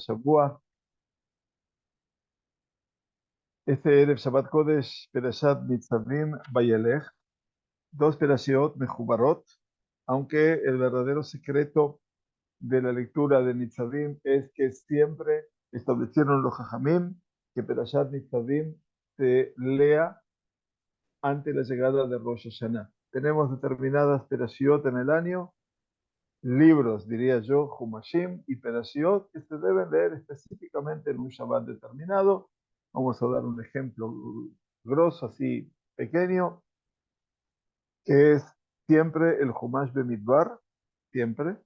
Shabua. Este Erev Shabbat Kodesh, Perashat Nitzavim Vayelech, dos Perashiot Mejubarot, aunque el verdadero secreto de la lectura de Nitzavim es que siempre establecieron los Jajamim que Perashat Nitzavim se lea ante la llegada de Rosh Hashanah. Tenemos determinadas Perashiot en el año, libros, diría yo, Humashim y Perashiot, que se deben leer específicamente en un Shabbat determinado. Vamos a dar un ejemplo grosso, así pequeño, que es siempre el Humash Bemidbar, siempre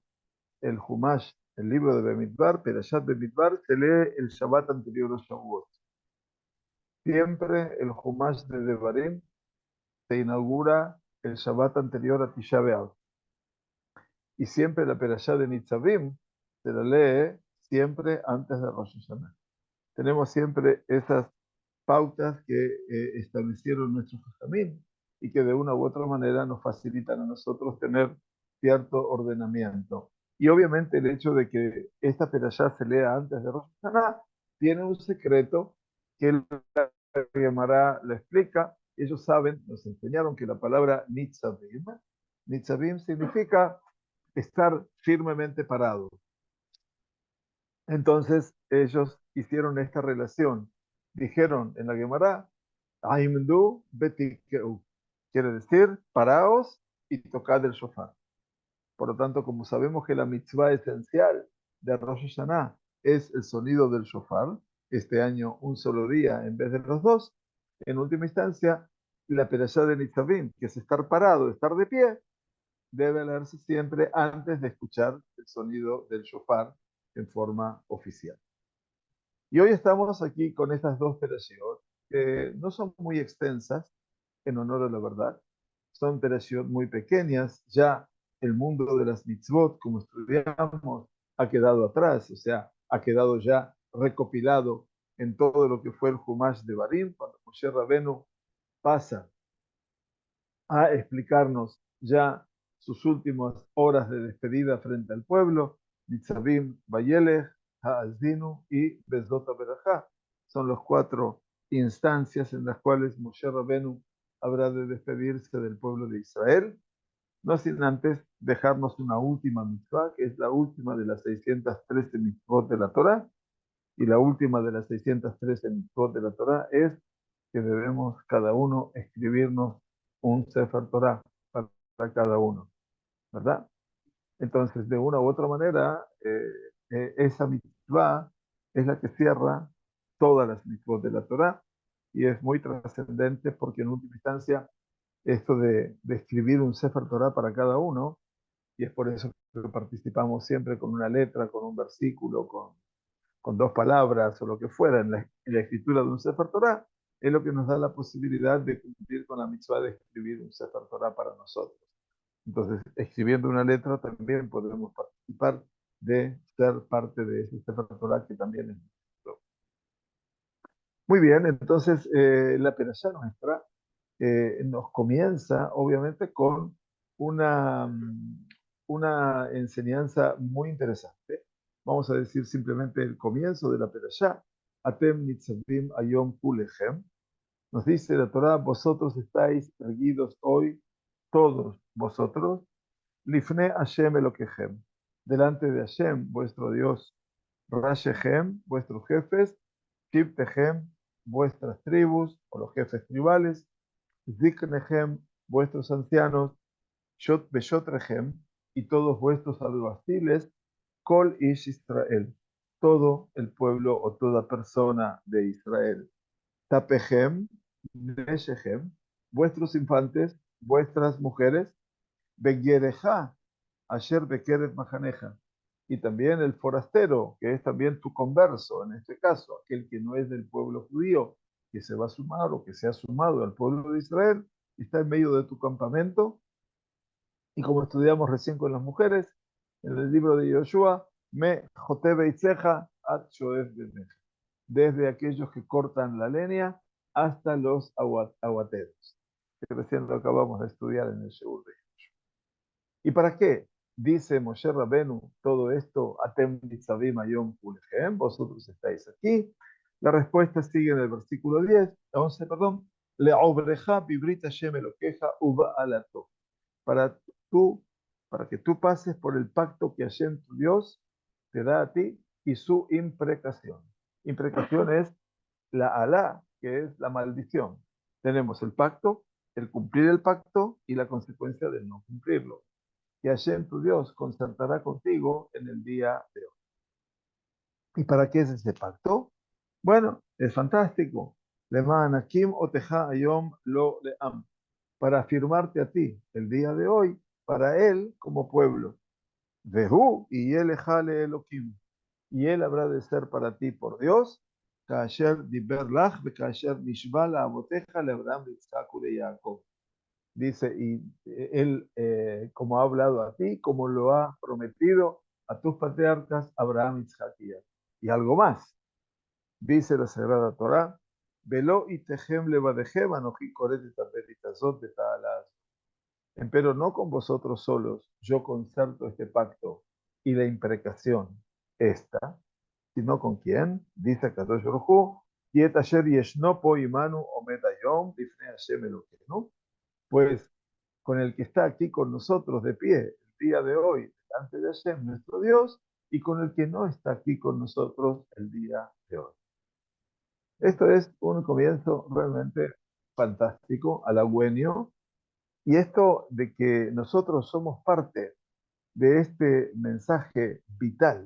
el Humash, el libro de Bemidbar, Perashat Bemidbar, se lee el Shabbat anterior a Shavuot. Siempre el Humash de Devarim se inaugura el Shabbat anterior a Tisha B'Av. Y siempre la Perashá de Nitzavim se la lee siempre antes de Rosh Hashanah. Tenemos siempre esas pautas que establecieron nuestros Jajamim y que de una u otra manera nos facilitan a nosotros tener cierto ordenamiento. Y obviamente el hecho de que esta Perashá se lea antes de Rosh Hashanah tiene un secreto que la Gemara la explica. Ellos saben, nos enseñaron que la palabra Nitzavim, Nitzavim significa estar firmemente parado. Entonces ellos hicieron esta relación. Dijeron en la Gemara, Aimdu betikeu, quiere decir, paraos y tocad el shofar. Por lo tanto, como sabemos que la mitzvah esencial de Rosh Hashanah es el sonido del shofar, este año un solo día en vez de los dos, en última instancia, la perashá de Nitzavim, que es estar parado, estar de pie, debe leerse siempre antes de escuchar el sonido del shofar en forma oficial. Y hoy estamos aquí con estas dos perashiot, que no son muy extensas, en honor a la verdad, son perashiot muy pequeñas, ya el mundo de las mitzvot, como estudiamos, ha quedado atrás, o sea, ha quedado ya recopilado en todo lo que fue el Humash de Barim, cuando Moshe Rabenu pasa a explicarnos ya sus últimas horas de despedida frente al pueblo, Nitzavim, Vayelech, Ha'azinu y Bezdot Berajá. Son las cuatro instancias en las cuales Moshe Rabenu habrá de despedirse del pueblo de Israel, no sin antes dejarnos una última mitzvah, que es la última de las 613 mitzvot de la Torah, y la última de las 613 mitzvot de la Torah es que debemos cada uno escribirnos un Sefer Torah para cada uno, ¿verdad? Entonces, de una u otra manera, esa mitzvah es la que cierra todas las mitzvot de la Torah y es muy trascendente porque en última instancia esto de escribir un Sefer Torah para cada uno, y es por eso que participamos siempre con una letra, con un versículo, con dos palabras o lo que fuera en la escritura de un Sefer Torah, es lo que nos da la posibilidad de cumplir con la mitzvah de escribir un Sefer Torah para nosotros. Entonces, escribiendo una letra también podemos participar de ser parte de ese Sefer Torah que también es nuestro. Muy bien, entonces la perashá nuestra nos comienza obviamente con una, una enseñanza muy interesante. Vamos a decir simplemente el comienzo de la perashá. Atem nitzavim ayom kulechem. Nos dice la Torá, vosotros estáis erguidos hoy, todos vosotros, lifne Hashem Elokechem, delante de Hashem, vuestro Dios, Rashechem, vuestros jefes, Shibtechem, vuestras tribus, o los jefes tribales, Ziknechem, vuestros ancianos, Shot Beshotrechem, y todos vuestros alguaciles, Kol Ish Israel, todo el pueblo o toda persona de Israel. Tapechem, Neshechem, vuestros infantes, vuestras mujeres, Begyereja, Asher Bekerev Mahaneja, y también el forastero, que es también tu converso, en este caso, aquel que no es del pueblo judío, que se va a sumar o que se ha sumado al pueblo de Israel, está en medio de tu campamento, y como estudiamos recién con las mujeres, en el libro de Yoshua, Me Jotebe Itzeja at Shoef Beneja, desde aquellos que cortan la leña hasta los aguateros, que recién lo acabamos de estudiar en el Sheur de Yoshua. ¿Y para qué? Dice Moshe Rabenu, todo esto, Atem nitzavim hayom kulechem, vosotros estáis aquí. La respuesta sigue en el versículo 10, 11, perdón. Le'obreja bibrit Hashem elokeja uba'alato. Para tú, para que tú pases por el pacto que Hashem tu Dios te da a ti y su imprecación. Imprecación es la alá, que es la maldición. Tenemos el pacto, el cumplir el pacto y la consecuencia de no cumplirlo. Y Hashem tu Dios concertará contigo en el día de hoy. ¿Y para qué es ese pacto? Bueno, es fantástico. Leman Akim Oteja Ayom Lo Leam. Para afirmarte a ti el día de hoy, para él como pueblo. Vehu y él ejale Elohim. Y él habrá de ser para ti por Dios. Kasher diber lach kasher nishba la aboteja le Abraham, Isaac y Jacob. Dice, y él, como ha hablado a ti, como lo ha prometido a tus patriarcas, Abraham, Isaac y Jacob. Y algo más, dice la Sagrada Torá, Velo y tejem levadejem anoji koret etapetitazot betaalas. Empero no con vosotros solos, yo concerto este pacto y la imprecación esta, sino con quién, dice Kadosh Baruj Hu, y et asher yeshno po imanu omed hayom bifnei Hashem Elokeinu, pues con el que está aquí con nosotros de pie el día de hoy, delante de Hashem, nuestro Dios, y con el que no está aquí con nosotros el día de hoy. Esto es un comienzo realmente fantástico, halagüeño, y esto de que nosotros somos parte de este mensaje vital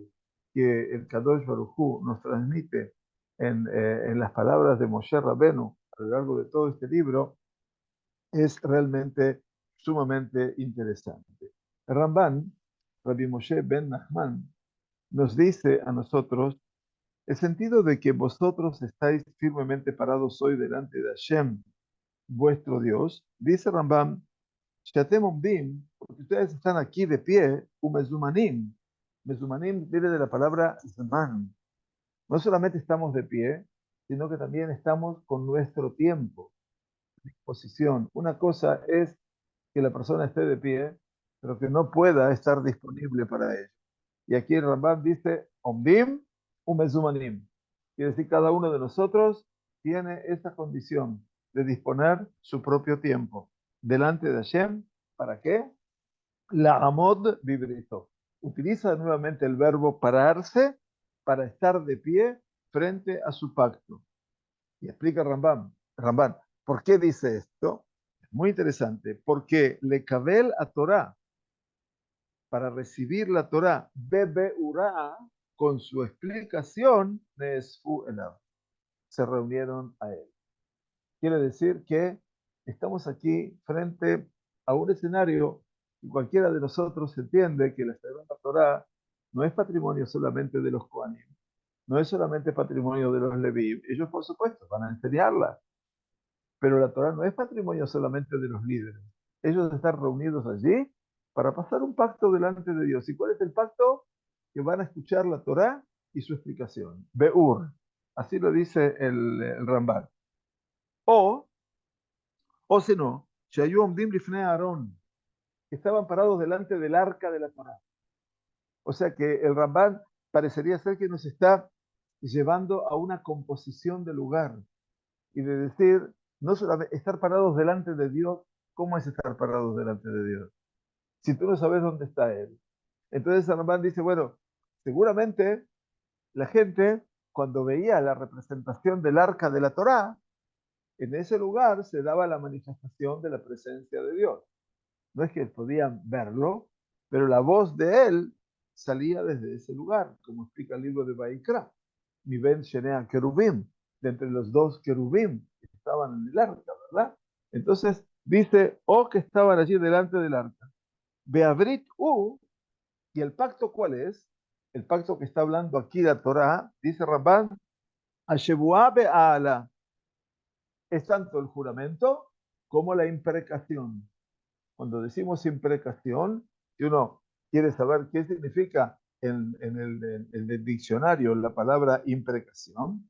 que el Kadosh Baruj Hu nos transmite en las palabras de Moshe Rabenu a lo largo de todo este libro, es realmente sumamente interesante. Ramban, Rabbi Moshe ben Nachman, nos dice a nosotros el sentido de que vosotros estáis firmemente parados hoy delante de Hashem, vuestro Dios. Dice Ramban, Shatem Omdim, porque ustedes están aquí de pie, umezumanim. Mezumanim viene de la palabra zman. No solamente estamos de pie, sino que también estamos con nuestro tiempo, disposición. Una cosa es que la persona esté de pie, pero que no pueda estar disponible para ello. Y aquí el Rambam dice, Omdim umezumanim. Quiere decir, cada uno de nosotros tiene esa condición de disponer su propio tiempo delante de Hashem. ¿Para qué? La amod vibrito. Utiliza nuevamente el verbo pararse para estar de pie frente a su pacto. Y explica Rambam, ¿por qué dice esto? Es muy interesante, porque le cabel a Torah, para recibir la Torah, bebe ura, con su explicación, nesfu elav, se reunieron a él. Quiere decir que estamos aquí frente a un escenario y cualquiera de nosotros entiende que la Sagrada Torah no es patrimonio solamente de los Kohanim, no es solamente patrimonio de los Leví. Ellos, por supuesto, van a enseñarla, pero la Torah no es patrimonio solamente de los líderes. Ellos están reunidos allí para pasar un pacto delante de Dios. ¿Y cuál es el pacto? Que van a escuchar la Torah y su explicación. Beur. Así lo dice el Rambam. O, o si no, Shayu Omdim Lifnei Aarón, que estaban parados delante del arca de la Torah. O sea que el Rambam parecería ser que nos está llevando a una composición de lugar y de decir, no solamente estar parados delante de Dios, ¿cómo es estar parados delante de Dios? Si tú no sabes dónde está Él. Entonces San Ramán dice, bueno, seguramente la gente, cuando veía la representación del arca de la Torá, en ese lugar se daba la manifestación de la presencia de Dios. No es que podían verlo, pero la voz de Él salía desde ese lugar, como explica el libro de Baikra. Mi ben Shenea Kerubim, de entre los dos querubim que estaban en el arca, ¿verdad? Entonces dice, oh, que estaban allí delante del arca. Beabrit U, ¿y el pacto cuál es? El pacto que está hablando aquí la Torá, dice Rabban, Ashebuá Be'ala, es tanto el juramento como la imprecación. Cuando decimos imprecación, si uno quiere saber qué significa en el diccionario la palabra imprecación,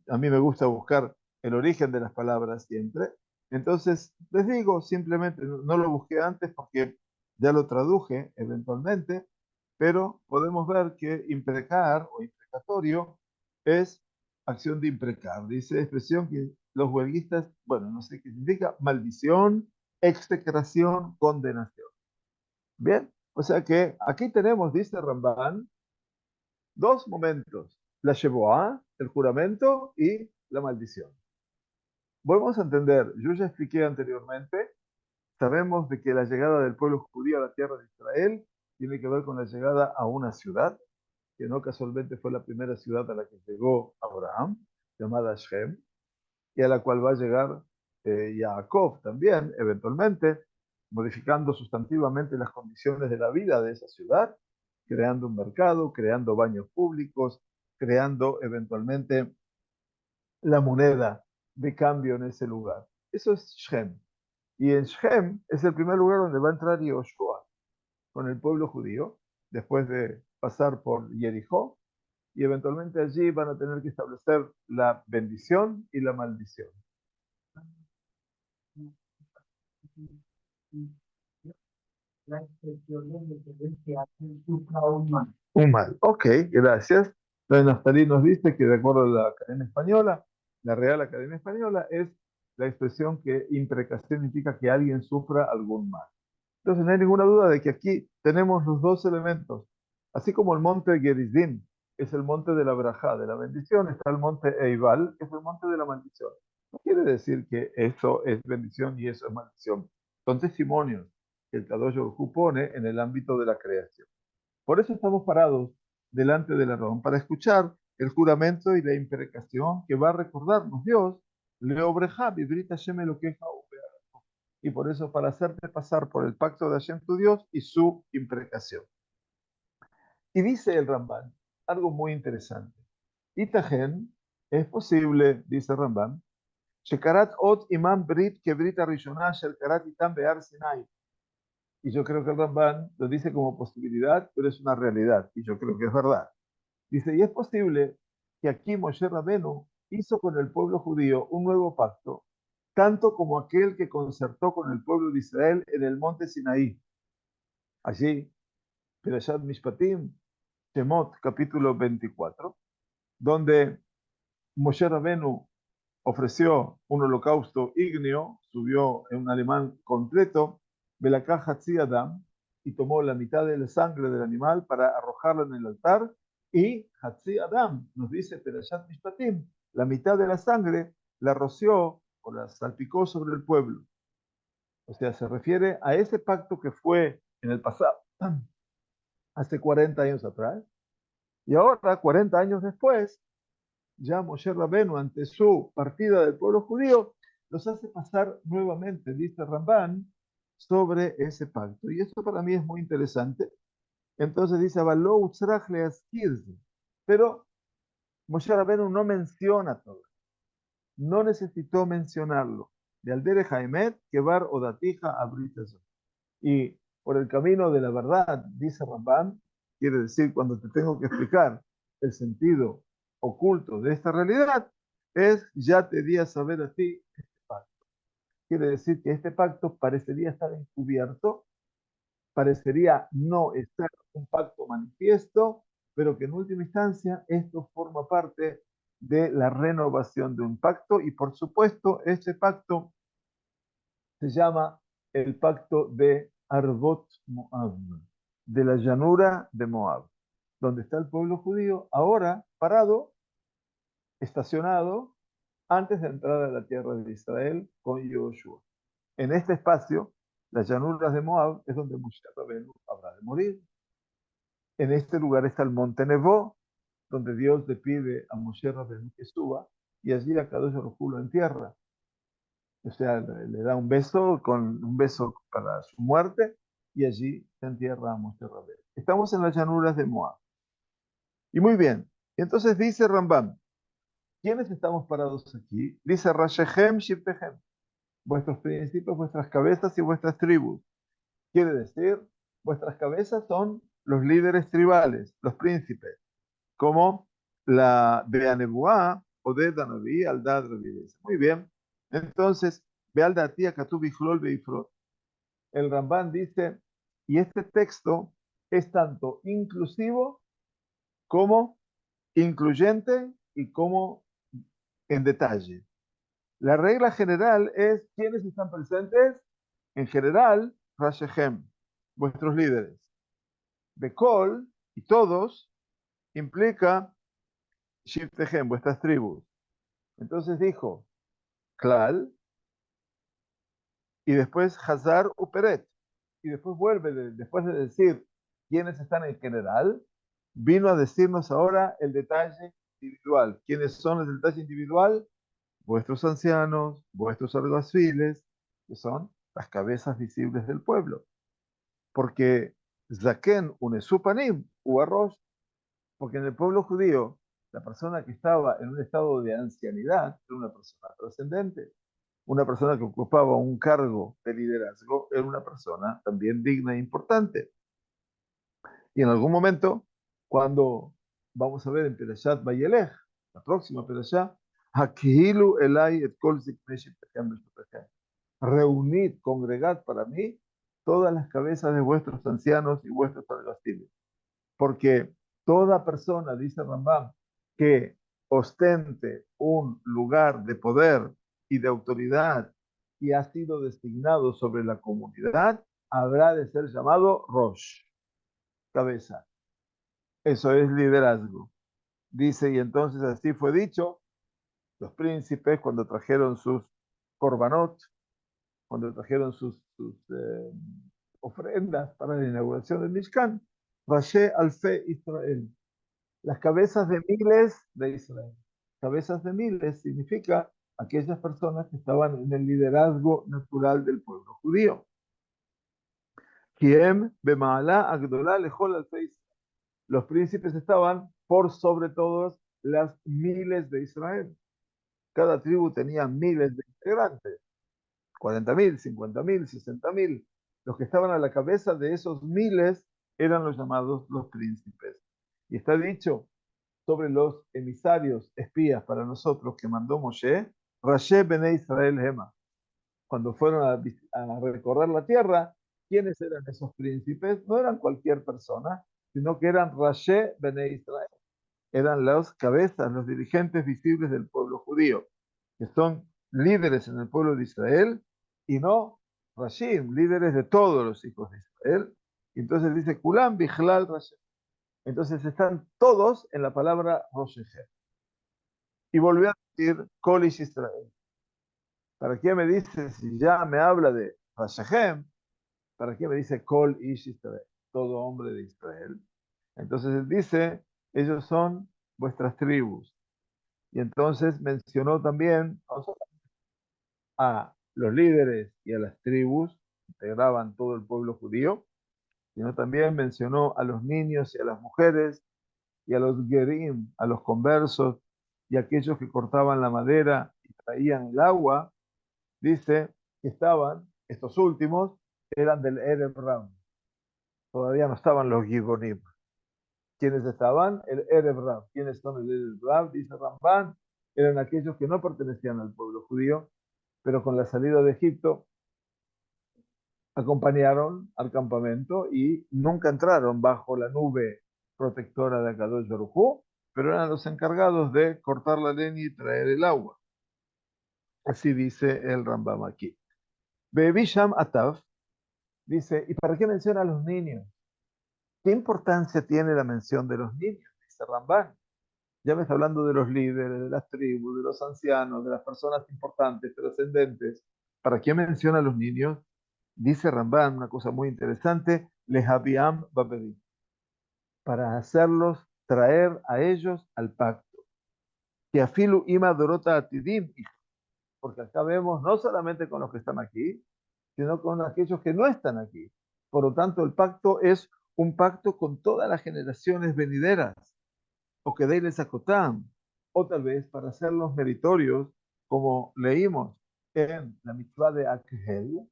a mí me gusta buscar el origen de las palabras siempre. Entonces, les digo, simplemente, no lo busqué antes porque Ya lo traduje eventualmente, pero podemos ver que imprecar o imprecatorio es acción de imprecar. Dice expresión que los huelguistas, bueno, no sé qué significa, maldición, execración, condenación. Bien, o sea que aquí tenemos, dice Ramban, dos momentos, la Shevoah, el juramento, y la maldición. Volvemos a entender, yo ya expliqué anteriormente, sabemos de que la llegada del pueblo judío a la tierra de Israel tiene que ver con la llegada a una ciudad, que no casualmente fue la primera ciudad a la que llegó Abraham, llamada Shem, y a la cual va a llegar Jacob también, eventualmente, modificando sustantivamente las condiciones de la vida de esa ciudad, creando un mercado, creando baños públicos, creando eventualmente la moneda de cambio en ese lugar. Eso es Shem. Y en Shem es el primer lugar donde va a entrar Yoshua con el pueblo judío, después de pasar por Jericó, y eventualmente allí van a tener que establecer la bendición y la maldición. La expresión de que hacen un mal. Un mal. Ok, gracias. La de Naftalí nos dice que de acuerdo a la Academia Española, la Real Academia Española, es la expresión que imprecación indica que alguien sufra algún mal. Entonces no hay ninguna duda de que aquí tenemos los dos elementos. Así como el monte Gerizim es el monte de la Brajá, de la bendición, está el monte Eival, que es el monte de la maldición. No quiere decir que eso es bendición y eso es maldición. Son testimonios que el Kadosh Baruj Hu pone en el ámbito de la creación. Por eso estamos parados delante del Aarón, para escuchar el juramento y la imprecación que va a recordarnos Dios, Leobreja, Vibrita Shem Elokeja, y por eso para hacerte pasar por el pacto de Hashem tu Dios y su imprecación. Y dice el Ramban algo muy interesante. Itajen, es posible, dice Ramban, Shekarat ot imam brit kebrit arishonah shel karat itam be'ar Sinai. Y yo creo que el Ramban lo dice como posibilidad, pero es una realidad, y yo creo que es verdad. Dice, y es posible que aquí Moshe Rabenu hizo con el pueblo judío un nuevo pacto, tanto como aquel que concertó con el pueblo de Israel en el monte Sinaí. Allí, Perashat Mishpatim, Shemot, capítulo 24, donde Moshe Rabenu ofreció un holocausto ígneo, subió en un alemán completo, Belakah Hatzi Adam, y tomó la mitad de la sangre del animal para arrojarla en el altar, y Hatzi Adam, nos dice Perashat Mishpatim, la mitad de la sangre la roció o la salpicó sobre el pueblo. O sea, se refiere a ese pacto que fue en el pasado, hace 40 años atrás, y ahora, 40 años después, ya Moshe Rabenu, ante su partida del pueblo judío, los hace pasar nuevamente, dice Ramban, sobre ese pacto. Y esto para mí es muy interesante. Entonces dice, "Avaló utzrach leazkirze", pero Moshe Rabenu no menciona todo, no necesitó mencionarlo. De Aldere Jaimet, Kebar Odatija Abritazo. Y por el camino de la verdad, dice Ramban, quiere decir, cuando te tengo que explicar el sentido oculto de esta realidad, es ya te di a saber a ti este pacto. Quiere decir que este pacto parecería estar encubierto, parecería no estar un pacto manifiesto, pero que en última instancia esto forma parte de la renovación de un pacto y por supuesto ese pacto se llama el pacto de Arbot Moab, de la llanura de Moab, donde está el pueblo judío ahora parado, estacionado, antes de entrar a la tierra de Israel con Yoshua. En este espacio, las llanuras de Moab, es donde Moshe Rabenu habrá de morir. En este lugar está el monte Nebo, donde Dios le pide a Moshe Rabenu que suba, y allí a Kadosh Baruj Hu lo entierra. O sea, le da un beso con un beso para su muerte y allí se entierra a Moshe Rabbeinu. Estamos en las llanuras de Moab. Y muy bien. Entonces dice Rambam, ¿quiénes estamos parados aquí? Dice Rashechem Shiptechem, vuestros principios, vuestras cabezas y vuestras tribus. Quiere decir, vuestras cabezas son los líderes tribales, los príncipes, como la de Anebuá o de Danaví, Aldad, Revides. Muy bien. Entonces, ve al Datía Katub Bichlol Beifrot. El Ramban dice Y este texto es tanto inclusivo como incluyente y como en detalle. La regla general es quiénes están presentes. En general, Rashehem, vuestros líderes. Bekol y todos implica Shiftehem, vuestras tribus. Entonces dijo Klal y después Hazar Uperet. Y después vuelve, después de decir quiénes están en general, vino a decirnos ahora el detalle individual. ¿Quiénes son el detalle individual? Vuestros ancianos, vuestros alguaciles, que son las cabezas visibles del pueblo. Porque Zaken unesupanim u arroz, porque en el pueblo judío, la persona que estaba en un estado de ancianidad era una persona trascendente. Una persona que ocupaba un cargo de liderazgo era una persona también digna e importante. Y en algún momento, cuando vamos a ver en Perashat Vayelech, la próxima Perashat, Hakihilu Elai et kol ziknei sheptechem b'sheptechem. Reunid, congregad para mí todas las cabezas de vuestros ancianos y vuestros alguaciles. Porque toda persona, dice Rambam, que ostente un lugar de poder y de autoridad y ha sido designado sobre la comunidad, habrá de ser llamado Rosh, cabeza. Eso es liderazgo. Dice, y entonces así fue dicho, los príncipes cuando trajeron sus korbanot, cuando trajeron sus ofrendas para la inauguración del Mishkan, Rashe Alfe Israel, las cabezas de miles de Israel. Cabezas de miles significa aquellas personas que estaban en el liderazgo natural del pueblo judío. Kiem bema'ala agdolá lejol alfe Israel. Los príncipes estaban por sobre todos las miles de Israel. Cada tribu tenía miles de integrantes, 40.000, 50.000, 60.000. Los que estaban a la cabeza de esos miles eran los llamados los príncipes. Y está dicho sobre los emisarios espías para nosotros que mandó Moshe, Rashe Bene Israel Hema. Cuando fueron a recorrer la tierra, ¿quiénes eran esos príncipes? No eran cualquier persona, sino que eran Rashe Bene Israel. Eran las cabezas, los dirigentes visibles del pueblo judío, que son líderes en el pueblo de Israel y no Rashim, líderes de todos los hijos de Israel. Y entonces dice Kulam Bichlal Rashim. Entonces están todos en la palabra Roshehem. Y volvió a decir Kol Ish Israel. ¿Para qué me dice si ya me habla de Roshehem? ¿Para qué me dice Kol Ish Israel? Todo hombre de Israel. Entonces él dice, ellos son vuestras tribus. Y entonces mencionó también a los líderes y a las tribus, que integraban todo el pueblo judío, sino también mencionó a los niños y a las mujeres, y a los gerim, a los conversos, y a aquellos que cortaban la madera y traían el agua, dice que estaban, estos últimos, eran del Erev Ram. Todavía no estaban los Gibonim. ¿Quiénes estaban? El Erev Ram. ¿Quiénes son el Erev Ram? Dice Ramban, eran aquellos que no pertenecían al pueblo judío, pero con la salida de Egipto acompañaron al campamento y nunca entraron bajo la nube protectora de Akadosh Baruj Hu, pero eran los encargados de cortar la leña y traer el agua. Así dice el Rambam aquí. Bebisham Atav dice, ¿y para qué menciona a los niños? ¿Qué importancia tiene la mención de los niños? Dice Rambam. Ya me está hablando de los líderes, de las tribus, de los ancianos, de las personas importantes, trascendentes. ¿Para qué menciona a los niños? Dice Rambam una cosa muy interesante, Lehabiam Babedi, para hacerlos traer a ellos al pacto. Que afilu ima dorota atidim, porque acá vemos no solamente con los que están aquí, sino con aquellos que no están aquí. Por lo tanto, el pacto es un pacto con todas las generaciones venideras, o que deles acotam, o tal vez para hacerlos meritorios, como leímos en la mitzvah de Akhel.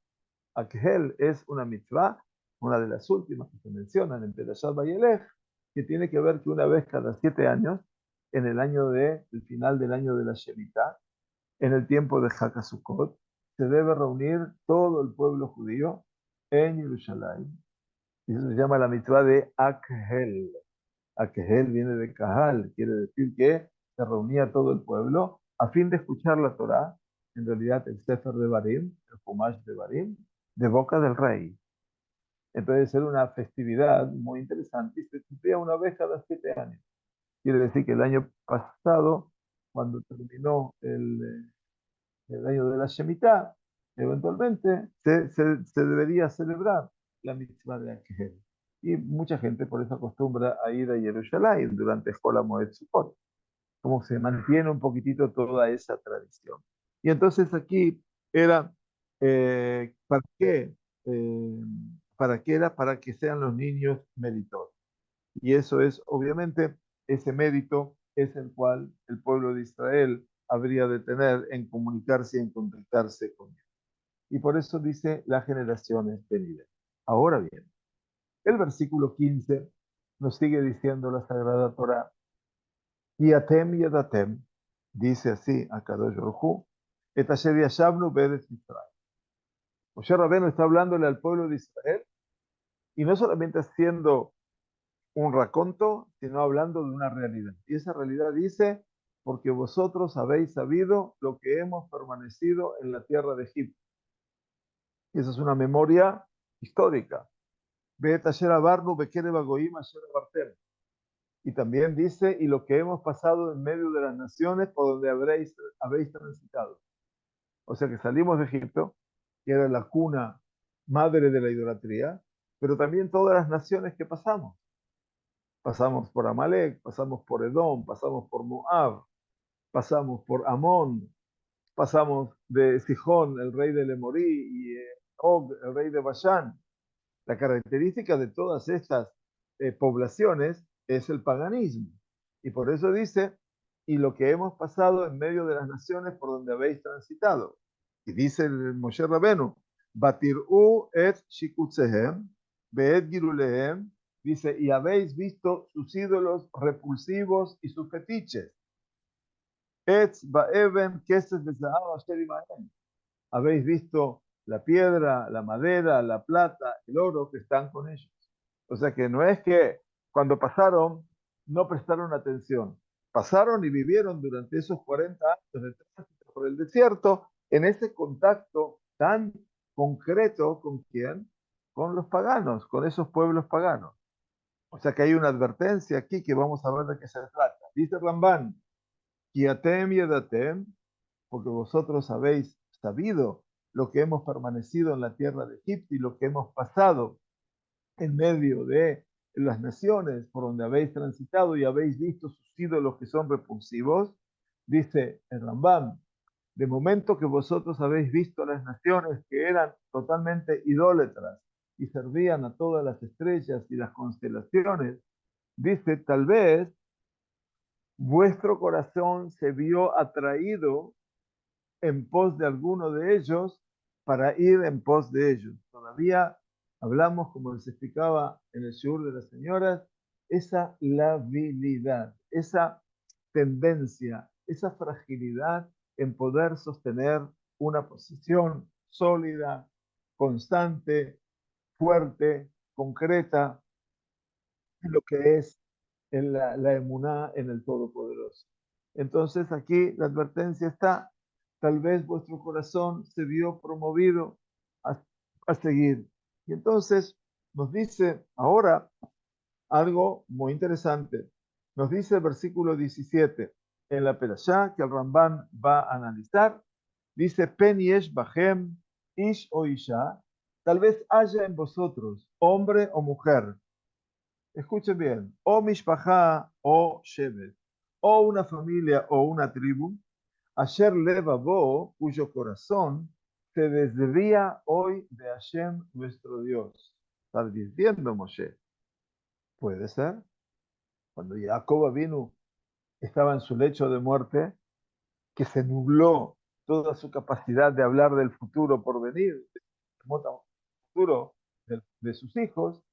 Akhel es una mitzvah, una de las últimas que se mencionan en Perashat Vayelech, que tiene que ver que una vez cada 7 años, en el final del año de la Shemitah, en el tiempo de Hakasukot, se debe reunir todo el pueblo judío en Jerusalén Y eso se llama la mitzvah de Akhel. Akhel viene de Kahal, quiere decir que se reunía todo el pueblo a fin de escuchar la Torá, en realidad el Sefer de Barim, el Humash de Barim, de boca del rey. Entonces era una festividad muy interesante y se cumplía una vez cada 7 años. Quiere decir que el año pasado, cuando terminó el año de la Shemitah, eventualmente se debería celebrar la mitzvah de Akhel. Y mucha gente por eso acostumbra a ir a Jerusalén durante Jola Moed Sukkot, como se mantiene un poquitito toda esa tradición. Y entonces aquí era, ¿para qué? ¿Para qué era? Para que sean los niños meritores. Y eso es, obviamente, ese mérito es el cual el pueblo de Israel habría de tener en comunicarse y en contactarse con Dios. Y por eso dice las generaciones venideras. Ahora bien, el versículo 15 nos sigue diciendo la Sagrada Torá, y atem y adatem, dice así a Kadosh Baruj Hu, et asher yashavnu be'eretz Israel. Moshe Rabbeinu está hablándole al pueblo de Israel y no solamente haciendo un raconto, sino hablando de una realidad. Y esa realidad dice, porque vosotros habéis sabido lo que hemos permanecido en la tierra de Egipto. Y esa es una memoria histórica. Bet asher abarnu bekereb hagoyim asher abartem. Y también dice, y lo que hemos pasado en medio de las naciones por donde habéis transitado. O sea que salimos de Egipto, que era la cuna madre de la idolatría, pero también todas las naciones que pasamos. Pasamos por Amalek, pasamos por Edom, pasamos por Moab, pasamos por Amón, pasamos de Sihón, el rey de Lemorí, y Og, el rey de Bashán. La característica de todas estas poblaciones es el paganismo. Y por eso dice, y lo que hemos pasado en medio de las naciones por donde habéis transitado. Y dice el Moshe Rabenu, Batir'u et shikutzehem, be'et girulehem, dice, y habéis visto sus ídolos repulsivos y sus fetiches. Etz ba'even kesef bezahav asher imahem. Habéis visto la piedra, la madera, la plata, el oro que están con ellos. O sea que no es que cuando pasaron no prestaron atención. Pasaron y vivieron durante esos 40 años de tránsito por el desierto en ese contacto tan concreto con quién, con los paganos, con esos pueblos paganos. O sea que hay una advertencia aquí que vamos a ver de qué se trata. Dice Ramban, Kiatem yedatem, porque vosotros habéis sabido lo que hemos permanecido en la tierra de Egipto y lo que hemos pasado en medio de las naciones por donde habéis transitado y habéis visto sus ídolos que son repulsivos, dice el Rambam, de momento que vosotros habéis visto las naciones que eran totalmente idólatras y servían a todas las estrellas y las constelaciones, dice, tal vez vuestro corazón se vio atraído en pos de alguno de ellos para ir en pos de ellos. Todavía hablamos, como les explicaba en el shiur de las señoras, esa labilidad, esa tendencia, esa fragilidad en poder sostener una posición sólida, constante, fuerte, concreta, en lo que es en la emuná en el Todopoderoso. Entonces aquí la advertencia está, tal vez vuestro corazón se vio promovido a, a seguir. Y entonces nos dice ahora algo muy interesante. Nos dice el versículo 17 en la Perashá que el Ramban va a analizar. Dice, Pen yesh bachem, ish o isha, tal vez haya en vosotros hombre o mujer. Escuchen bien, o mishpachá o shevet, o una familia o una tribu, asher levavó, cuyo corazón se desvía hoy de Hashem nuestro Dios. Está advirtiendo Moshe. Puede ser. Cuando Jacob vino, estaba en su lecho de muerte, que se nubló toda su capacidad de hablar del futuro por venir, del futuro de sus hijos,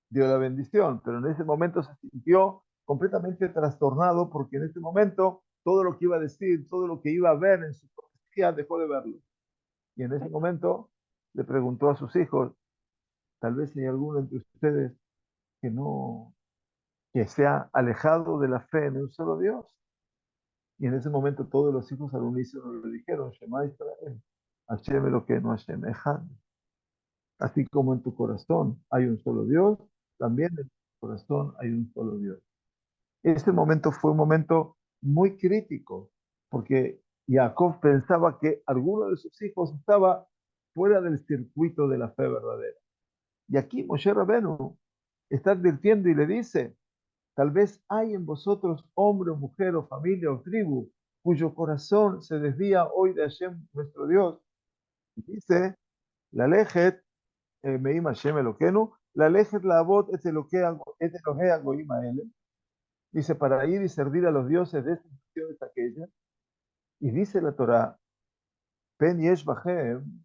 dio la bendición, pero en ese momento se sintió completamente trastornado porque en ese momento todo lo que iba a decir, todo lo que iba a ver en su profecía dejó de verlo. Y en ese momento le preguntó a sus hijos, Tal vez hay alguno entre ustedes que no, que se ha alejado de la fe en un solo Dios. Y en ese momento todos los hijos al unísono le dijeron, Shema Israel, Hashem Elokeinu Hashem Echad. Así como en tu corazón hay un solo Dios, también en tu corazón hay un solo Dios. Ese momento fue un momento muy crítico, porque Jacob pensaba que alguno de sus hijos estaba fuera del circuito de la fe verdadera. Y aquí Moshe Rabenu está advirtiendo y le dice, tal vez hay en vosotros hombre o mujer o familia o tribu cuyo corazón se desvía hoy de Hashem, nuestro Dios. Y dice, la lejet, meim Hashem Eloquenu, la lejet la avot et Elohei Agoim Haele. Dice, para ir y servir a los dioses de estas naciones aquellas. Y dice la Torá, Pen yesh bachem,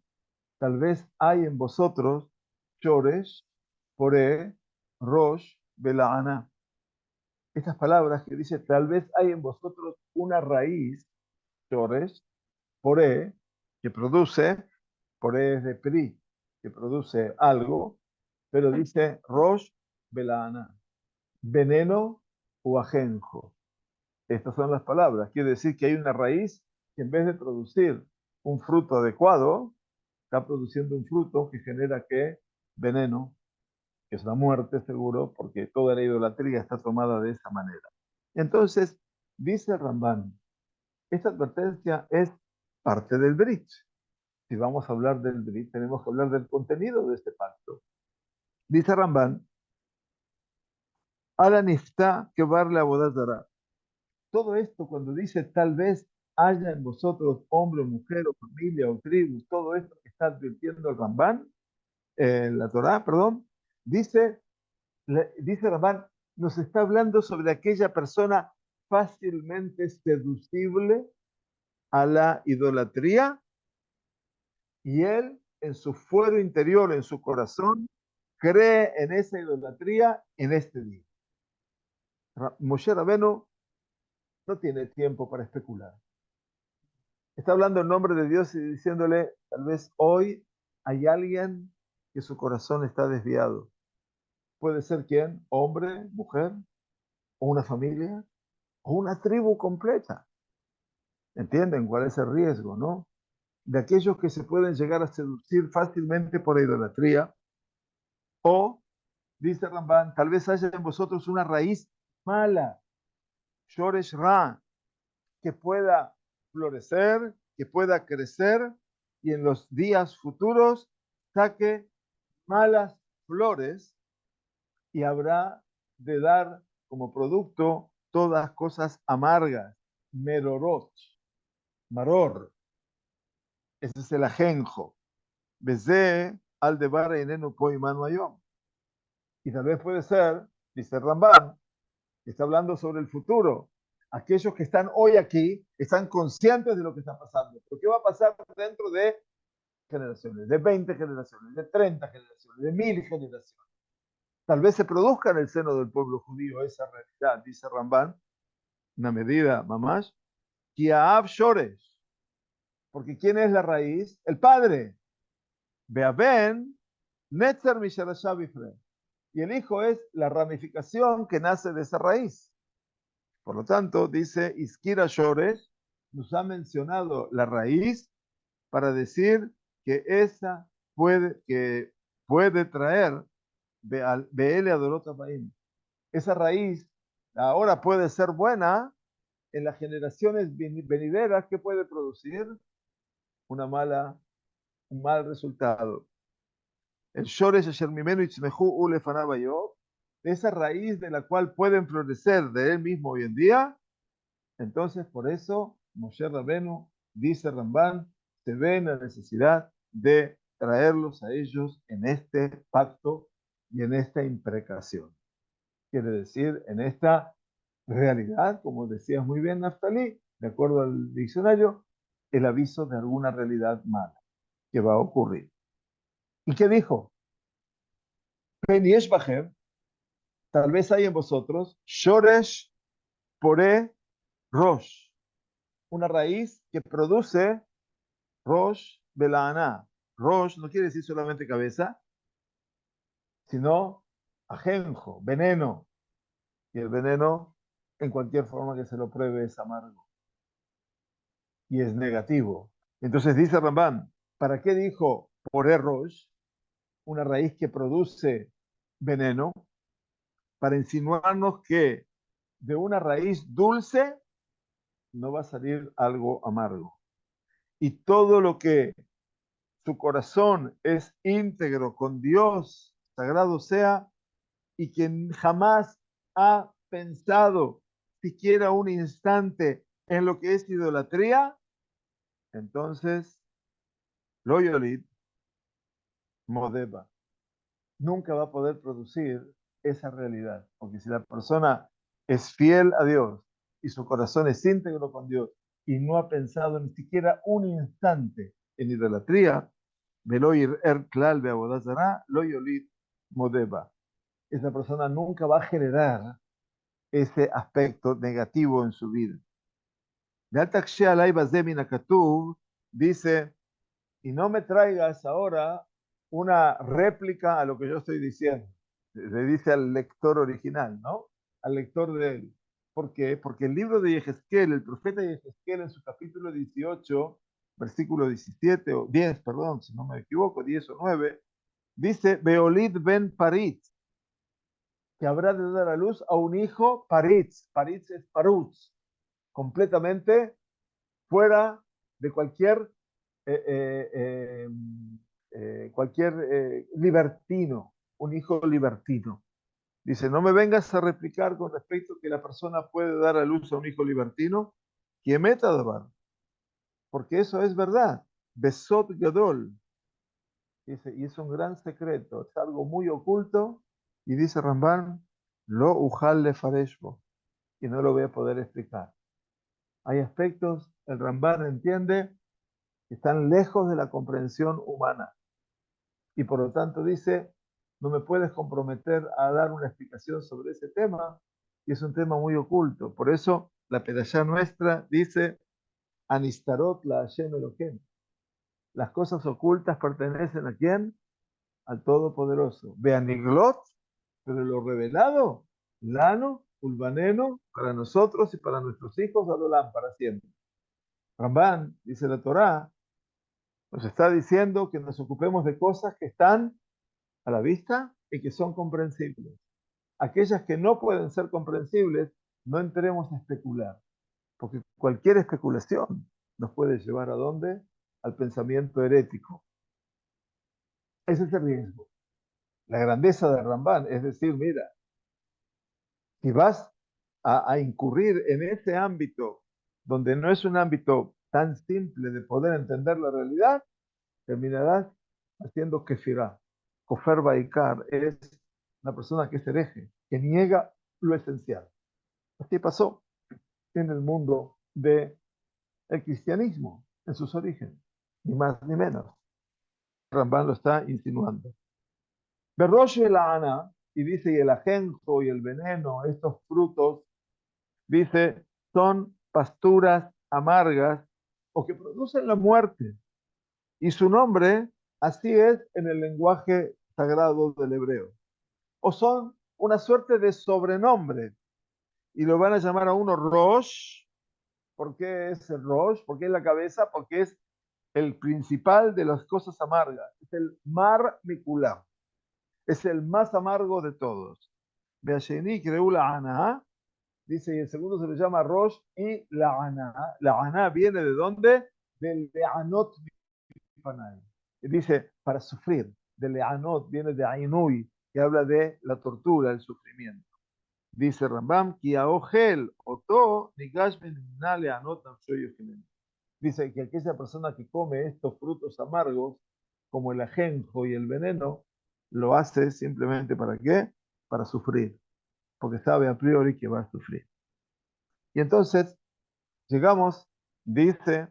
tal vez hay en vosotros, Shoresh, Poré, Rosh, Bela'ana. Estas palabras que dice, tal vez hay en vosotros una raíz, Shoresh, Poré, que produce, Poré es de Pri, que produce algo, pero dice Rosh, Bela'ana, veneno o ajenjo. Estas son las palabras. Quiere decir que hay una raíz que en vez de producir un fruto adecuado, está produciendo un fruto que genera ¿qué? Veneno, que es la muerte seguro, porque toda la idolatría está tomada de esa manera. Entonces, dice Ramban, esta advertencia es parte del Brit. Si vamos a hablar del Brit, tenemos que hablar del contenido de este pacto. Dice Ramban, Ala nifta que barle a Bodazara. Todo esto cuando dice tal vez haya en vosotros hombre o mujer o familia o tribu, todo esto que está advirtiendo el Rambán, la Torá, perdón, dice, dice Rambán, nos está hablando sobre aquella persona fácilmente seducible a la idolatría y él en su fuero interior, en su corazón, cree en esa idolatría en este día. Moshe Rabenu no tiene tiempo para especular. Está hablando en nombre de Dios y diciéndole, tal vez hoy hay alguien que su corazón está desviado. Puede ser quién, hombre, mujer, o una familia, o una tribu completa. ¿Entienden cuál es el riesgo, no? De aquellos que se pueden llegar a seducir fácilmente por la idolatría, o, dice Ramban, tal vez haya en vosotros una raíz mala, Shoresh Ra, que pueda florecer, que pueda crecer y en los días futuros saque malas flores y habrá de dar como producto todas cosas amargas, merorot, maror, ese es el ajenjo, bezé al debar enenu po imanu ayom. Y tal vez puede ser, dice Ramban, que está hablando sobre el futuro. Aquellos que están hoy aquí están conscientes de lo que está pasando. ¿Pero qué va a pasar dentro de generaciones, de 20 generaciones, de 30 generaciones, de 1000 generaciones? Tal vez se produzca en el seno del pueblo judío esa realidad, dice Ramban, una medida, mamás, Kiaav Shoresh, porque ¿quién es la raíz? El padre. Beaben, Netzer Misharashah Bifre. Y el hijo es la ramificación que nace de esa raíz. Por lo tanto, dice Iskira Shoresh, nos ha mencionado la raíz para decir que esa que puede traer Beele Adorot Abaim. Esa raíz ahora puede ser buena en las generaciones venideras. ¿Qué puede producir? Una un mal resultado. El Shoresh Asher Mimenu Itzmehu Ulefanav Ayov, esa raíz de la cual pueden florecer de él mismo hoy en día. Entonces, por eso, Moshe Rabenu, dice Ramban, se ve en la necesidad de traerlos a ellos en este pacto y en esta imprecación. Quiere decir, en esta realidad, como decías muy bien, Naftali, de acuerdo al diccionario, el aviso de alguna realidad mala que va a ocurrir. ¿Y qué dijo? Pen yesh bachem, tal vez hay en vosotros, Shoresh Poré Rosh, una raíz que produce Rosh Belana. Rosh no quiere decir solamente cabeza, sino ajenjo, veneno. Y el veneno, en cualquier forma que se lo pruebe, es amargo y es negativo. Entonces dice Rambam, ¿para qué dijo Poré Rosh, una raíz que produce veneno? Para insinuarnos que de una raíz dulce no va a salir algo amargo. Y todo lo que su corazón es íntegro con Dios, sagrado sea, y quien jamás ha pensado siquiera un instante en lo que es idolatría, entonces lo yolid modeba nunca va a poder producir esa realidad. Porque si la persona es fiel a Dios y su corazón es íntegro con Dios y no ha pensado ni siquiera un instante en idolatría, veloir er klal beabodazara, lo yolid modeba. Esa persona nunca va a generar ese aspecto negativo en su vida. Dice, y no me traigas ahora una réplica a lo que yo estoy diciendo. Le dice al lector original, ¿no? Al lector de él. ¿Por qué? Porque el libro de Yehezkel, el profeta Yehezkel, en su capítulo 18, versículo 17 o 10, perdón, si no me equivoco, 10 o 9, dice, Beolid ben Paritz, que habrá de dar a luz a un hijo Paritz. Paritz es Parutz, completamente fuera de eh, eh, eh, cualquier libertino, un hijo libertino. Dice, no me vengas a replicar con respecto a que la persona puede dar a luz a un hijo libertino, que meta dabar, porque eso es verdad. Besot Gadol. Dice, y es un gran secreto, es algo muy oculto, y dice Ramban, lo ujal le fareshbo, y no lo voy a poder explicar. Hay aspectos, el Ramban entiende, que están lejos de la comprensión humana. Y por lo tanto dice, no me puedes comprometer a dar una explicación sobre ese tema, y es un tema muy oculto. Por eso la pedallá nuestra dice, Anistarot la Hashem Elohem. Las cosas ocultas pertenecen ¿a quién? Al Todopoderoso. Beaniglot, pero lo revelado, Lano, Ulbaneno, para nosotros y para nuestros hijos, Adolán, para siempre. Ramban, dice la Torá, nos está diciendo que nos ocupemos de cosas que están a la vista y que son comprensibles. Aquellas que no pueden ser comprensibles, no entremos a especular, porque cualquier especulación nos puede llevar ¿a dónde? Al pensamiento herético. Ese es el riesgo. La grandeza de Rambán es decir, mira, si vas a incurrir en ese ámbito donde no es un ámbito tan simple de poder entender la realidad, terminarás haciendo kefirá. Kofer Baikar es una persona que es hereje, que niega lo esencial. Así pasó en el mundo del cristianismo, en sus orígenes, ni más ni menos. Rambán lo está insinuando. Berrosh el Ana, y dice, y el ajenjo y el veneno, estos frutos, dice, son pasturas amargas o que producen la muerte. Y su nombre, así es en el lenguaje sagrado del hebreo. O son una suerte de sobrenombre. Y lo van a llamar a uno Rosh. ¿Por qué es el Rosh? ¿Por qué es la cabeza? Porque es el principal de las cosas amargas. Es el Mar Mikulam. Es el más amargo de todos. Beasheni Kreula Ana. Dice, y el segundo se le llama Rosh y la Ana. La Ana viene de dónde? Del Leanot Panay. Dice, para sufrir. De Leanot viene de Ainui, que habla de la tortura, el sufrimiento. Dice Rambam, Ki aogel oto nigash benimna leanot nafsho yochelen. Dice que aquella persona que come estos frutos amargos, como el ajenjo y el veneno, lo hace simplemente ¿para qué? Para sufrir, porque sabe a priori que va a sufrir. Y entonces llegamos, dice,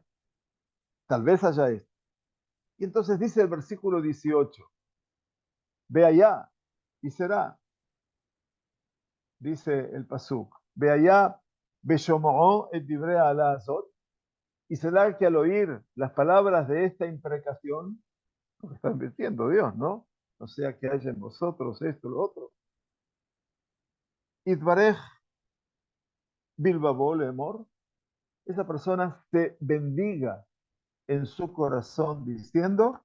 tal vez haya esto. Y entonces dice el versículo 18, ve allá y será, dice el pasuk, ve allá, beshomo'o et divrei ala azot, y será que al oír las palabras de esta imprecación, lo que está advirtiendo Dios, ¿no? no sea que haya en vosotros esto, lo otro. Itbarej bilbabo lemor, esa persona se bendiga en su corazón diciendo,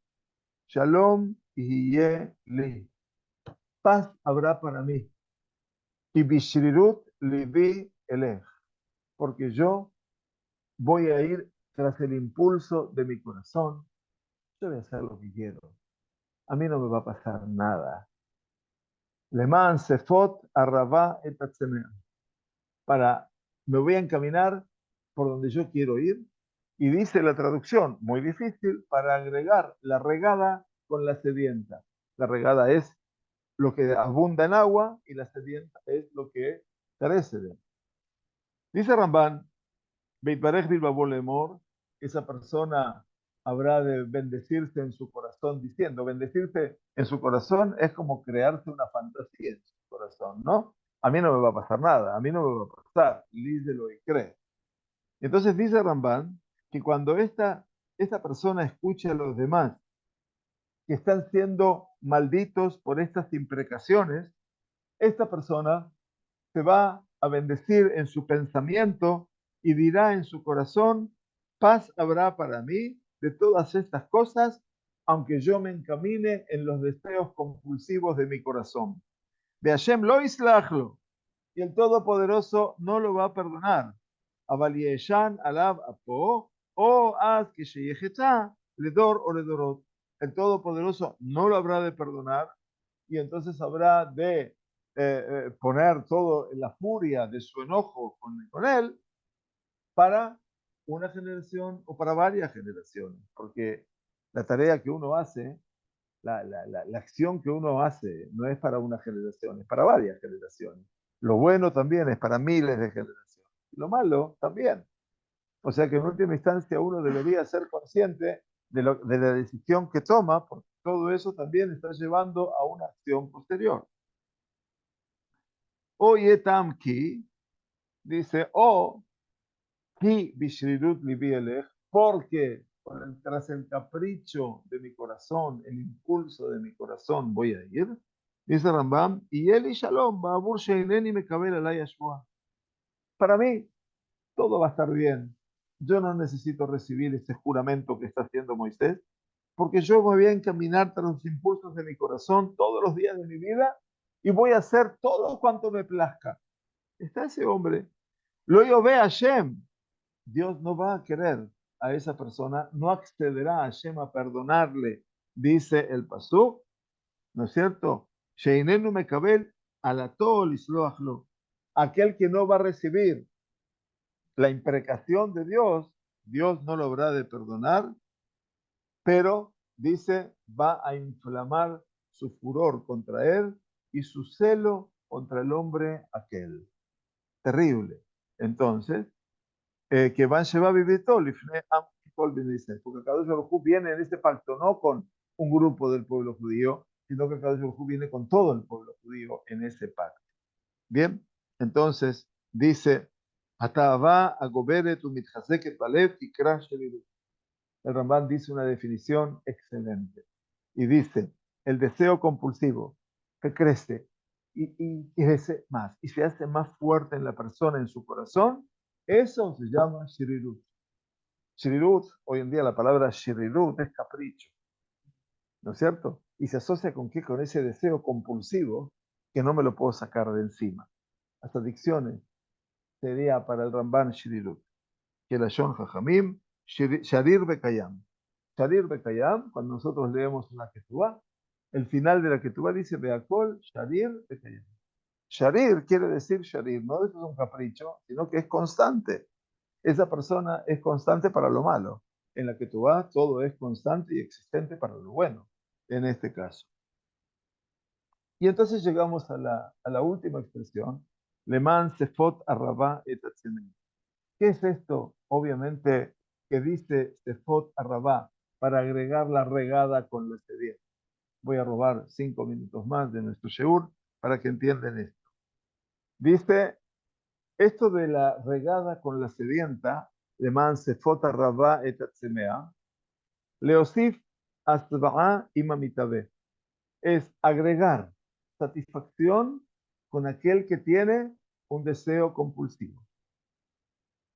Shalom yeh li, paz habrá para mí, y bishrirut libi elej, porque yo voy a ir tras el impulso de mi corazón, yo voy a hacer lo que quiero, a mí no me va a pasar nada. Leman sefot arrabá et atzemea, para, me voy a encaminar por donde yo quiero ir, y dice la traducción, muy difícil, para agregar la regada con la sedienta. La regada es lo que abunda en agua y la sedienta es lo que carece de. Dice Ramban, Beitbarech bilbabo lemor, esa persona habrá de bendecirse en su corazón diciendo, bendecirse en su corazón es como crearse una fantasía en su corazón, ¿no? A mí no me va a pasar nada, a mí no me va a pasar, lídelo y cree. Entonces dice Ramban que cuando esta persona escuche a los demás que están siendo malditos por estas imprecaciones, esta persona se va a bendecir en su pensamiento y dirá en su corazón, paz habrá para mí de todas estas cosas, aunque yo me encamine en los deseos compulsivos de mi corazón. De Hashem lo islachlo, y el Todopoderoso no lo va a perdonar. Avaliyeshan alab apo, o az que sheyechetá, ledor o ledorot. El Todopoderoso no lo habrá de perdonar, y entonces habrá de poner todo en la furia de su enojo con él para una generación o para varias generaciones, porque la tarea que uno hace, la acción que uno hace no es para una generación, es para varias generaciones. Lo bueno también es para miles de generaciones. Y lo malo también. O sea que en última instancia uno debería ser consciente de la decisión que toma, porque todo eso también está llevando a una acción posterior. O yetam ki, dice, o ki bishrirut libi elech, porque tras el capricho de mi corazón, el impulso de mi corazón voy a ir, dice Rambam, y él y Shalom, Ba'abur she'ineni mekabel alay Yashua. Para mí, todo va a estar bien. Yo no necesito recibir ese juramento que está haciendo Moisés, porque yo me voy a encaminar tras los impulsos de mi corazón todos los días de mi vida y voy a hacer todo cuanto me plazca. Está ese hombre. Luego ve a Hashem. Dios no va a querer a esa persona, no accederá a Hashem a perdonarle, dice el Pasú, ¿no es cierto? Sheinenu mekabel alatol isloachlo. Aquel que no va a recibir la imprecación de Dios, Dios no lo habrá de perdonar, pero dice, va a inflamar su furor contra él y su celo contra el hombre aquel. Terrible. Entonces, que van a vivir todo, dice, porque Kadosh Baruj Hu viene en este pacto no con un grupo del pueblo judío, sino que Kadosh Baruj Hu viene con todo el pueblo judío en ese pacto. Bien, entonces dice, Atavá agoberet umitchazeket balev tikra shelilut. El Rambam dice una definición excelente y dice, el deseo compulsivo que crece y crece más y se hace más fuerte en la persona, en su corazón, eso se llama shirirut. Shirirut, hoy en día la palabra shirirut es capricho, ¿no es cierto? Y se asocia con qué? Con ese deseo compulsivo que no me lo puedo sacar de encima. Las adicciones sería para el Ramban shirirut. Que la Shon Jajamim, Sharir Bekayam. Sharir Bekayam, cuando nosotros leemos la Ketubá, el final de la Ketubá dice Beakol, Sharir Bekayam. Sharir quiere decir Sharir, no eso es un capricho, sino que es constante. Esa persona es constante para lo malo. En la Ketubá todo es constante y existente para lo bueno, en este caso. Y entonces llegamos a la última expresión, Leman Sefot Arrabá et Atzemen. ¿Qué es esto? Obviamente que dice Sefot Arrabá para agregar la regada con la sedienta. Voy a robar 5 minutos más de nuestro Sheur para que entiendan esto. Dice, esto de la regada con la sedienta, Leman Sefot Arrabá et Atzemea, Leosif Asba'a Imamitabe. es agregar satisfacción con aquel que tiene un deseo compulsivo.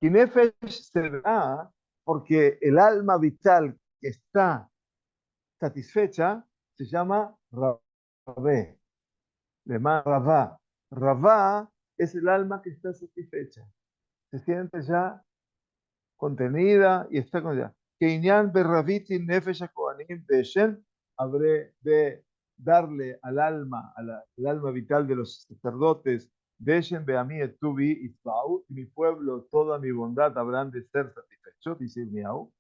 Y nefesh se da porque el alma vital que está satisfecha se llama rabé, le llama rabá. Rabá es el alma que está satisfecha, se siente ya contenida y está contenida. Que inyan berraviti nefesh kohanim beshen, habré de darle al alma, al alma vital de los sacerdotes, Beshen beami etuvi itbau, mi pueblo, toda mi bondad habrán de ser satisfechos, dice Miau.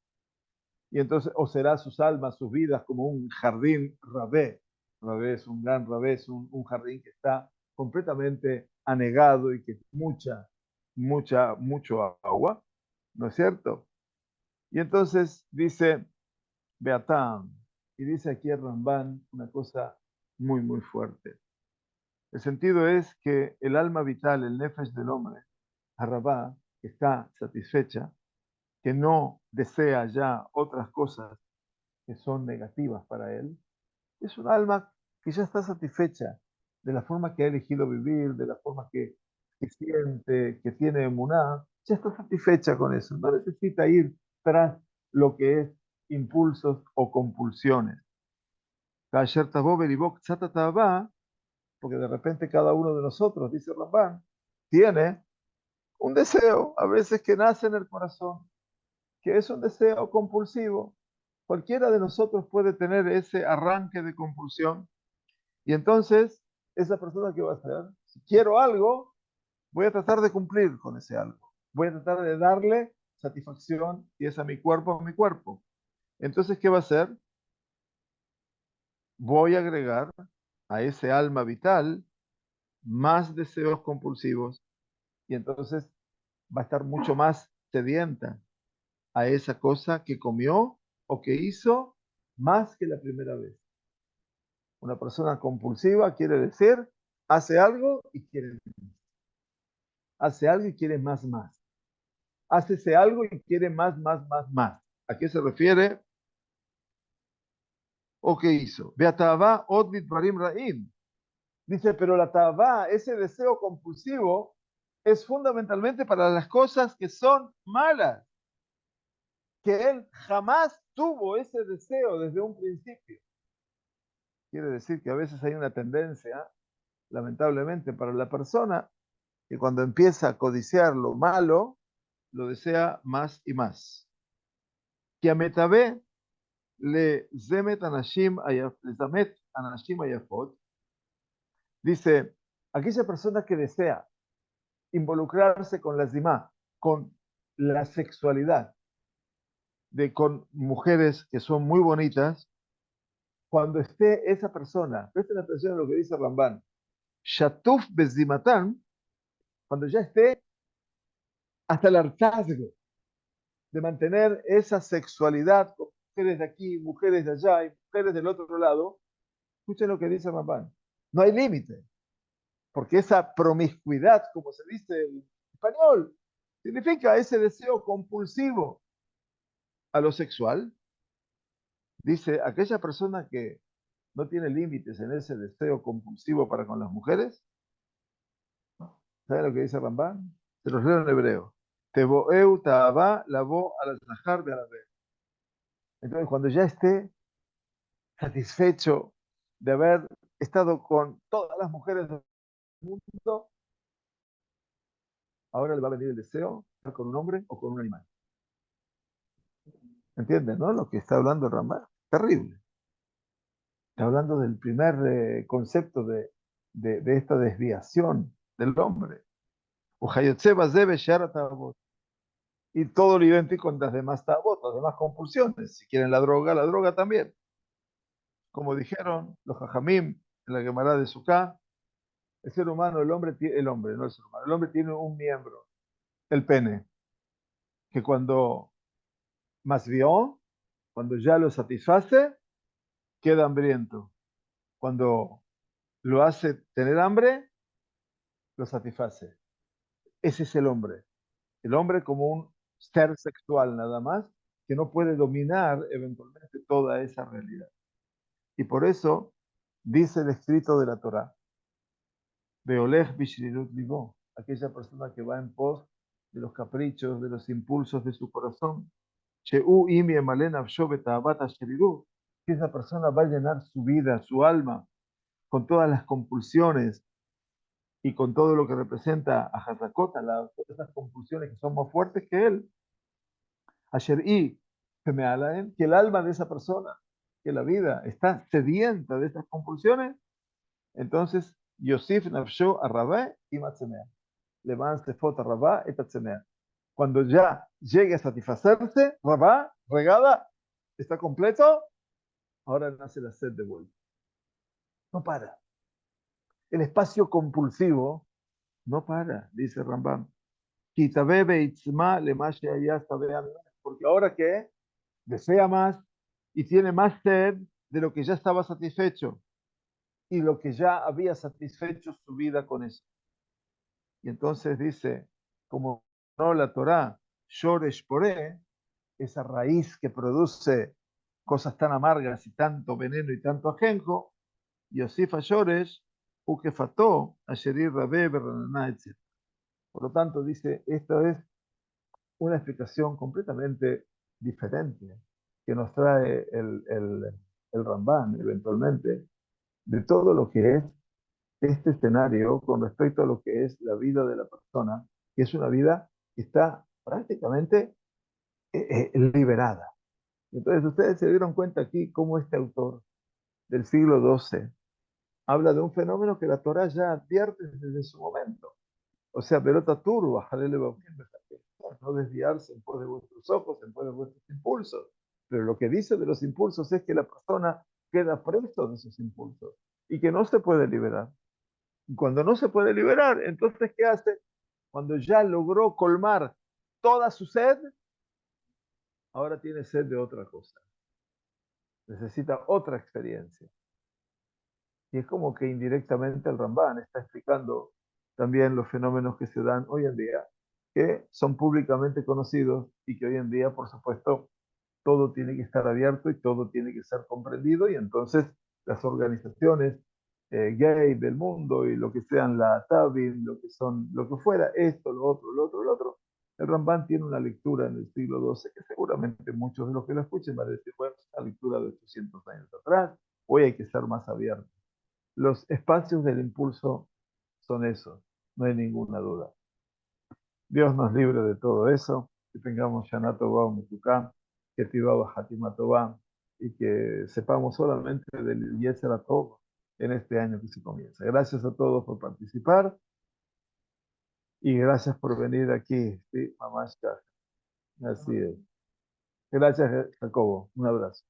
Y entonces, o será sus almas, sus vidas, como un jardín rabé. Rabé es un gran rabé, es un jardín que está completamente anegado y que mucho agua, ¿no es cierto? Y entonces dice Beatam, y dice aquí el Ramban una cosa muy fuerte. El sentido es que el alma vital, el nefesh del hombre, Arabá, que está satisfecha, que no desea ya otras cosas que son negativas para él, es un alma que ya está satisfecha de la forma que ha elegido vivir, de la forma que siente, que tiene emuná, ya está satisfecha con eso, no necesita ir tras lo que es impulsos o compulsiones. Porque de repente cada uno de nosotros, dice Rambán, tiene un deseo, a veces que nace en el corazón, que es un deseo compulsivo. Cualquiera de nosotros puede tener ese arranque de compulsión. Y entonces, esa persona, ¿qué va a hacer? Si quiero algo, voy a tratar de cumplir con ese algo. Voy a tratar de darle satisfacción y es a mi cuerpo, a mi cuerpo. Entonces, ¿qué va a hacer? Voy a agregar a ese alma vital más deseos compulsivos y entonces va a estar mucho más sedienta a esa cosa que comió o que hizo más que la primera vez. Una persona compulsiva quiere decir, hace algo y quiere más. Hace algo y quiere más. Hace ese algo y quiere más. ¿A qué se refiere? ¿O qué hizo? Beatavá odlit barim ra'im. Dice, pero la tabá, ese deseo compulsivo, es fundamentalmente para las cosas que son malas, que él jamás tuvo ese deseo desde un principio. Quiere decir que a veces hay una tendencia, lamentablemente, para la persona que cuando empieza a codiciar lo malo, lo desea más y más. Que a Metabé le zemet anashim ayafot, dice, aquella persona que desea involucrarse con la zimá, con la sexualidad, con mujeres que son muy bonitas, cuando esté esa persona, presten atención a lo que dice Ramban, Shatuf Bezimatan, cuando ya esté hasta el hartazgo de mantener esa sexualidad con mujeres de aquí, mujeres de allá y mujeres del otro lado, escuchen lo que dice Ramban. No hay límite, porque esa promiscuidad, como se dice en español, significa ese deseo compulsivo a lo sexual. Dice, aquella persona que no tiene límites en ese deseo compulsivo para con las mujeres, ¿saben lo que dice Rambán? Se los leo en hebreo. Teboeu ta'avá lavó al zahar de Arabé. Entonces, cuando ya esté satisfecho de haber estado con todas las mujeres del mundo, ahora le va a venir el deseo de estar con un hombre o con un animal. ¿Entienden, no? Lo que está hablando Rambán. Terrible. Está hablando del primer concepto de esta desviación del hombre. Y todo lo idéntico con las demás tabot, las demás compulsiones. Si quieren la droga también. Como dijeron los jajamim en la Gemara de Sukkah, el ser humano, el hombre, no el ser humano, el hombre tiene un miembro, el pene, que cuando más vio, cuando ya lo satisface, queda hambriento. Cuando lo hace tener hambre, lo satisface. Ese es el hombre. El hombre como un ser sexual nada más, que no puede dominar eventualmente toda esa realidad. Y por eso Dice el escrito de la Torá, Beolech bishrirut libo, aquella persona que va en pos de los caprichos, de los impulsos de su corazón. Sheu imi emalen nafsho beta'avat asheriru, que esa persona va a llenar su vida, su alma, con todas las compulsiones y con todo lo que representa a Hazakota, todas esas compulsiones que son más fuertes que él. Asher y se me alaen, que el alma de esa persona, que la vida está sedienta de esas compulsiones, entonces Yosif nafsho a Rabá y Matzemea. Le van sefot a Rabá y Matzemea. Cuando ya llegue a satisfacerse, Rabá, regada, está completo, ahora nace la sed de vuelta. No para. El espacio compulsivo no para, dice Rambam. Porque ahora que desea más y tiene más sed de lo que ya estaba satisfecho y lo que ya había satisfecho su vida con eso. Y entonces dice, como no la Torah, Shoresh Poré, esa raíz que produce cosas tan amargas y tanto veneno y tanto ajenjo, Yosif Shoresh, Ukefató, Asherir Rabé, Berraná, etc. Por lo tanto, dice, esto es una explicación completamente diferente que nos trae el Ramban eventualmente de todo lo que es este escenario con respecto a lo que es la vida de la persona, que es una vida que está prácticamente liberada. Entonces ustedes se dieron cuenta aquí cómo este autor del siglo XII habla de un fenómeno que la Torah ya advierte desde su momento. O sea, pelota turba, no desviarse en pos de vuestros ojos, en pos de vuestros impulsos. Pero lo que dice de los impulsos es que la persona queda preso de esos impulsos y que no se puede liberar. Y cuando no se puede liberar, entonces, ¿qué hace? Cuando ya logró colmar toda su sed, ahora tiene sed de otra cosa. Necesita otra experiencia. Y es como que indirectamente el Ramban está explicando también los fenómenos que se dan hoy en día, que son públicamente conocidos y que hoy en día, por supuesto, todo tiene que estar abierto y todo tiene que ser comprendido y entonces las organizaciones gay del mundo y lo que sean la Tabin, lo que son, lo que fuera, esto, lo otro, lo otro, lo otro, el Ramban tiene una lectura en el siglo XII que seguramente muchos de los que lo escuchen van a decir, bueno, es una lectura de 800 años atrás, hoy hay que ser más abierto. Los espacios del impulso son esos, no hay ninguna duda. Dios nos libre de todo eso, que tengamos Shana Tová Metuká, que Tibaba Hatima Tová, y que sepamos solamente del Yetzer Tov en este año que se comienza. Gracias a todos por participar y gracias por venir aquí. Sí, mamá, así es. Gracias, Jacobo. Un abrazo.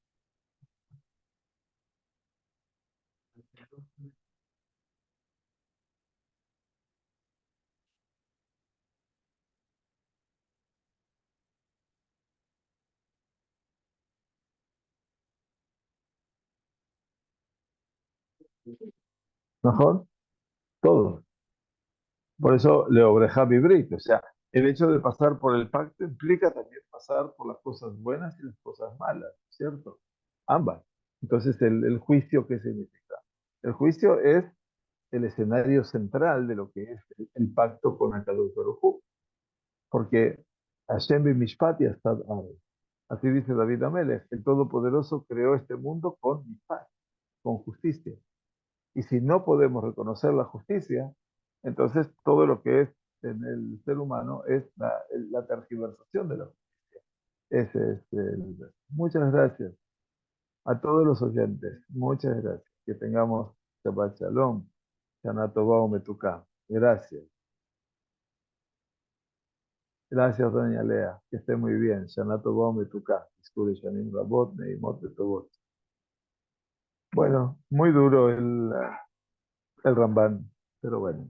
¿Mejor? Todo. Por eso le obreja vibrit, o sea, el hecho de pasar por el pacto implica también pasar por las cosas buenas y las cosas malas, ¿cierto? Ambas. Entonces, el juicio, ¿qué significa? El juicio es el escenario central de lo que es el pacto con Akadosh Baruj Hu, porque Hashem b'mishpat yastad haaretz. Así dice David Amelech, el Todopoderoso creó este mundo con mishpat, con justicia. Y si no podemos reconocer la justicia, entonces todo lo que es en el ser humano es la tergiversación de la justicia. Ese es muchas gracias a todos los oyentes. Muchas gracias. Que tengamos Shabbat Shalom. Shana Tova Umetuká. Gracias. Gracias, doña Lea. Que esté muy bien. Shana Tova Umetuká. Diskure Shanim Rabot, Neimot Betovot. Bueno, muy duro el Rambán, pero bueno.